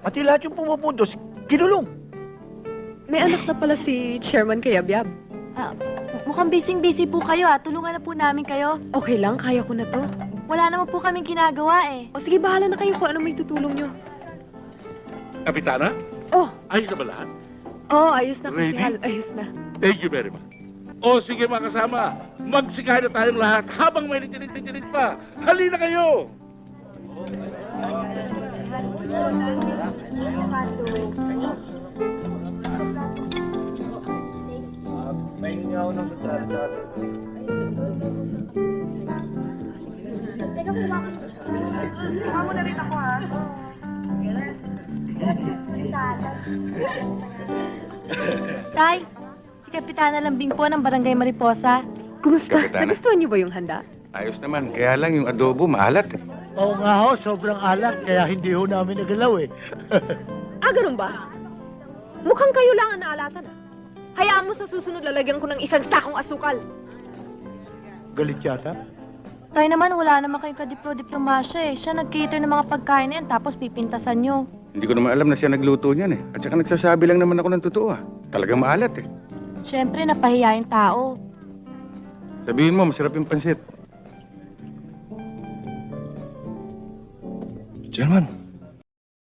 Pati lahat yung pumupuntos, kinulong. May anak na pala si Chairman kay Abyab. Mukhang busy po kayo Tulungan na po namin kayo. Okay lang, kaya ko na to. Wala naman po kaming ginagawa O sige, bahala na kayo kung ano may tutulong nyo. Kapitana, Oh, ayos na ba lahat? ayos na Ready? Kusihal, ayos na. Thank you very much. O sige mga kasama, magsikahin na tayong lahat habang may nitinig pa. Halina kayo! Tay, si Kapitana Lambing po ng Barangay Mariposa. Kumusta? Kapitana. Nagustuhan niyo ba yung handa? Ayos naman, kaya lang yung adobo maalat eh. Oo nga ho, sobrang alat, kaya hindi ho namin nagalaw eh. Ganun ba? Mukhang kayo lang ang naalatan Hayaan mo sa susunod lalagyan ko ng isang sakong asukal. Galit yata. Tay naman, wala naman kayong kadiplo-diplomasya Siya nag-cater ng mga pagkain na yan, tapos pipintasan nyo. Hindi ko naman alam na siya nagluto niyan eh. At saka nagsasabi lang naman ako ng totoo ah. Talagang maalat eh. Siyempre, napahiya yung tao. Sabihin mo, masarap yung pansit. Chairman,